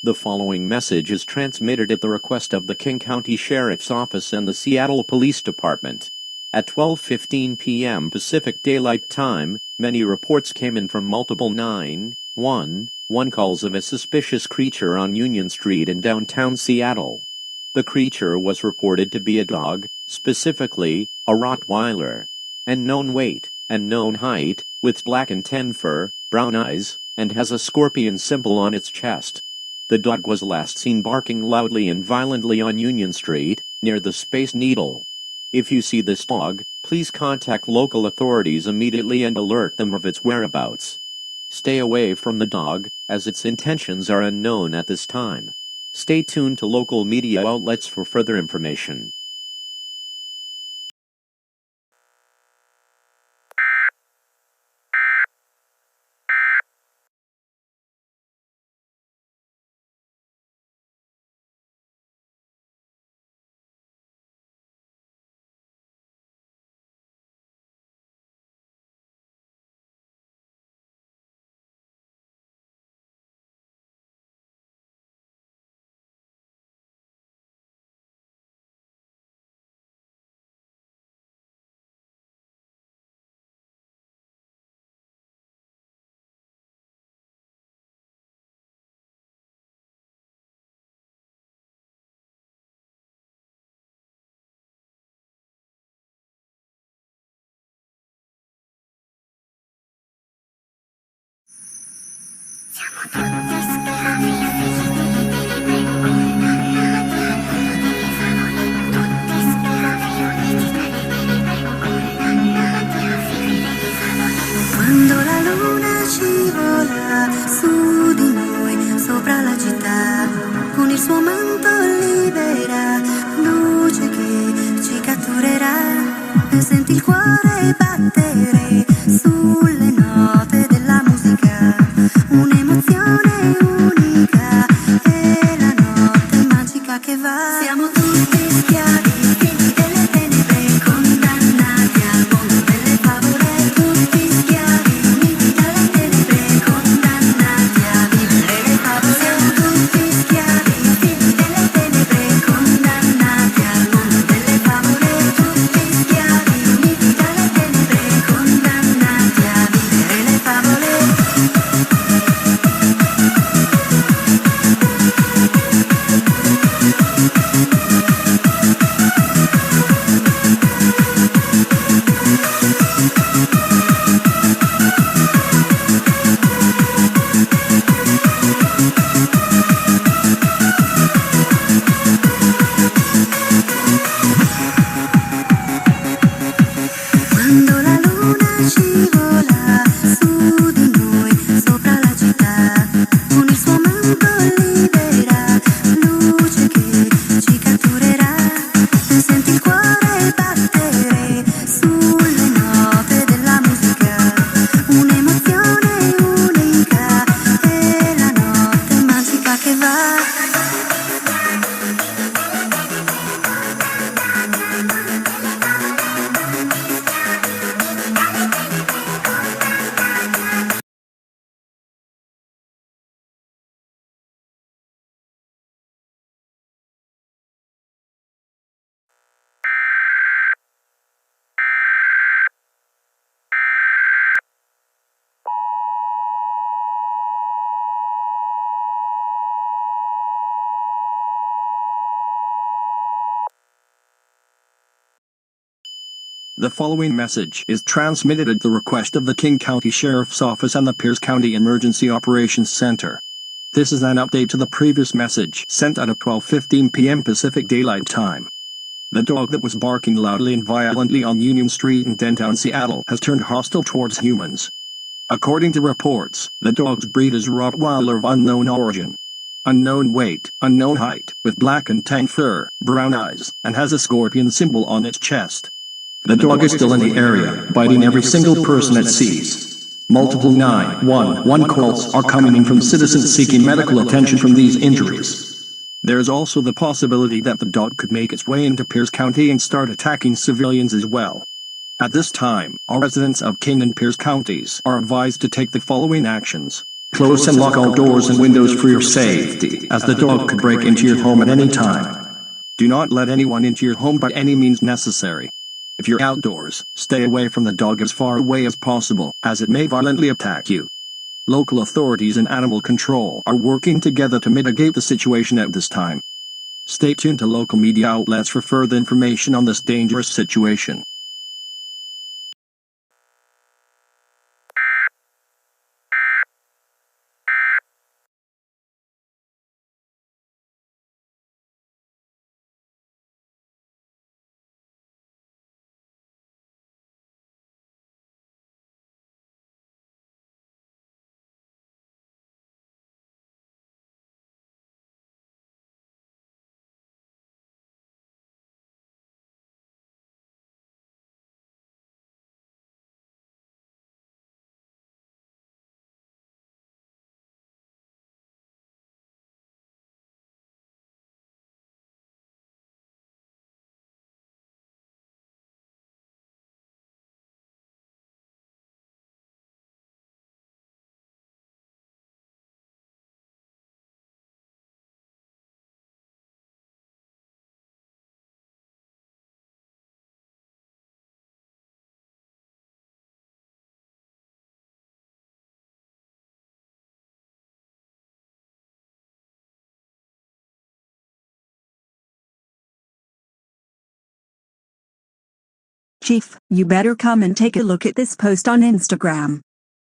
The following message is transmitted at the request of the King County Sheriff's Office and the Seattle Police Department. At 12:15 p.m. Pacific Daylight Time, many reports came in from multiple 911 calls of a suspicious creature on Union Street in downtown Seattle. The creature was reported to be a dog, specifically, a Rottweiler, and known weight and known height, with black and tan fur, brown eyes, and has a scorpion symbol on its chest. The dog was last seen barking loudly and violently on Union Street, near the Space Needle. If you see this dog, please contact local authorities immediately and alert them of its whereabouts. Stay away from the dog, as its intentions are unknown at this time. Stay tuned to local media outlets for further information. Quando la luna scivola su di noi, sopra la città, con il suo manto libera, luce che ci catturerà, e senti il cuore battere sulle note della musica, un'emozione unica, è la notte magica che va. Siamo tutti schiavi, figli delle tenebre, condannati al mondo delle favole, tutti schiavi, uniti dalle tenebre, condannati a vivere le favole. Siamo tutti schiavi, figli delle tenebre, condannati al mondo delle favole, tutti schiavi, uniti dalle tenebre, condannati a vivere le favole. Quando la luna scivola su di noi, sopra la città, con il suo manto libera, luce che ci catturerà, e senti il cuore battere sulle note della musica, un'emozione unica, è la notte magica che va. The following message is transmitted at the request of the King County Sheriff's Office and the Pierce County Emergency Operations Center. This is an update to the previous message sent at 12:15 p.m. Pacific Daylight Time. The dog that was barking loudly and violently on Union Street in downtown Seattle has turned hostile towards humans. According to reports, the dog's breed is Rottweiler of unknown origin. Unknown weight, unknown height, with black and tan fur, brown eyes, and has a scorpion symbol on its chest. The dog is still in the area, biting every single person it sees. Multiple 911 calls are coming in from citizens seeking medical attention from these injuries. There is also the possibility that the dog could make its way into Pierce County and start attacking civilians as well. At this time, all residents of King and Pierce counties are advised to take the following actions. Close and lock all doors and windows for your safety, as the dog could break into your home at any time. Do not let anyone into your home by any means necessary. If you're outdoors, stay away from the dog as far away as possible, as it may violently attack you. Local authorities and animal control are working together to mitigate the situation at this time. Stay tuned to local media outlets for further information on this dangerous situation. Chief, you better come and take a look at this post on Instagram.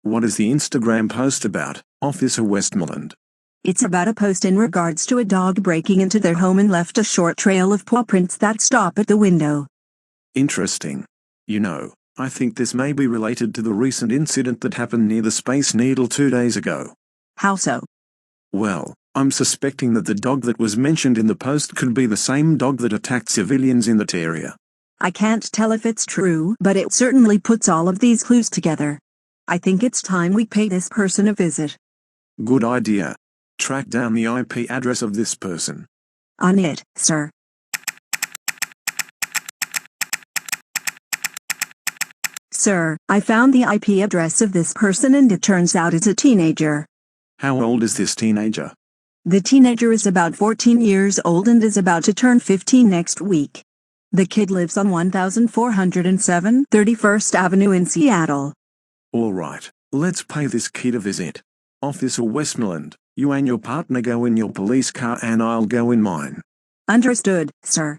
What is the Instagram post about, Officer Westmoreland? It's about a post in regards to a dog breaking into their home and left a short trail of paw prints that stop at the window. Interesting. You know, I think this may be related to the recent incident that happened near the Space Needle 2 days ago. How so? Well, I'm suspecting that the dog that was mentioned in the post could be the same dog that attacked civilians in that area. I can't tell if it's true, but it certainly puts all of these clues together. I think it's time we pay this person a visit. Good idea. Track down the IP address of this person. On it, sir. Sir, I found the IP address of this person and it turns out it's a teenager. How old is this teenager? The teenager is about 14 years old and is about to turn 15 next week. The kid lives on 1407 31st Avenue in Seattle. All right, let's pay this kid a visit. Officer Westmoreland, you and your partner go in your police car and I'll go in mine. Understood, sir.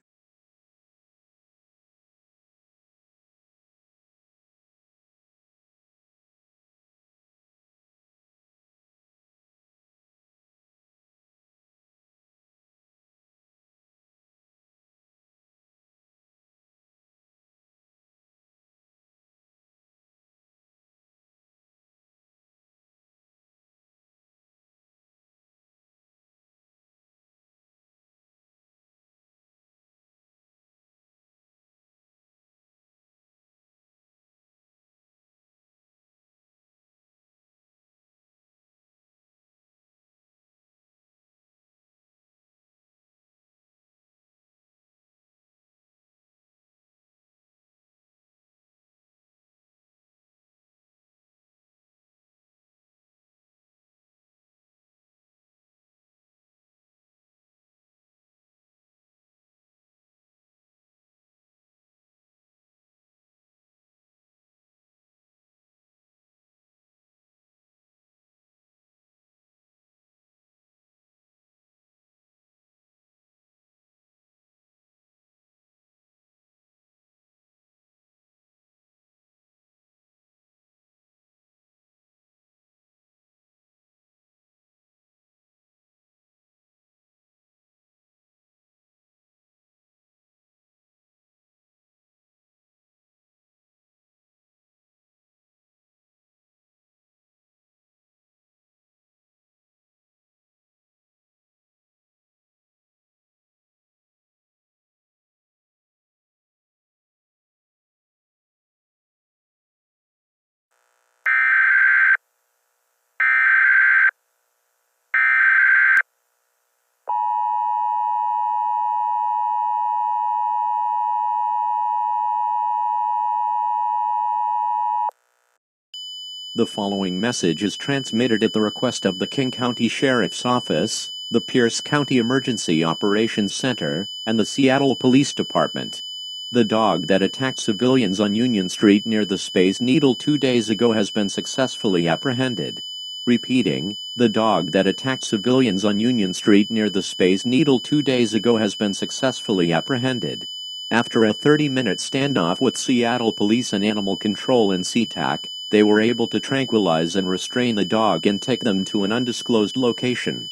The following message is transmitted at the request of the King County Sheriff's Office, the Pierce County Emergency Operations Center, and the Seattle Police Department. The dog that attacked civilians on Union Street near the Space Needle 2 days ago has been successfully apprehended. Repeating, the dog that attacked civilians on Union Street near the Space Needle 2 days ago has been successfully apprehended. After a 30-minute standoff with Seattle Police and Animal Control in SeaTac, they were able to tranquilize and restrain the dog and take them to an undisclosed location.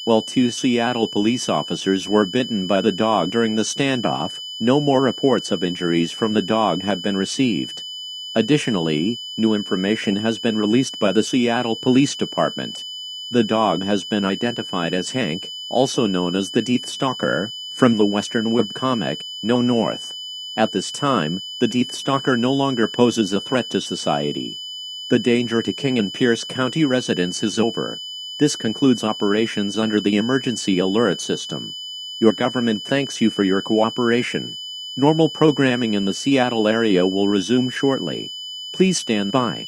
While 2 Seattle police officers were bitten by the dog during the standoff, no more reports of injuries from the dog have been received. Additionally, new information has been released by the Seattle Police Department. The dog has been identified as Hank, also known as the Death Stalker, from the Western webcomic, No North. At this time, the Death Stalker no longer poses a threat to society. The danger to King and Pierce County residents is over. This concludes operations under the Emergency Alert System. Your government thanks you for your cooperation. Normal programming in the Seattle area will resume shortly. Please stand by.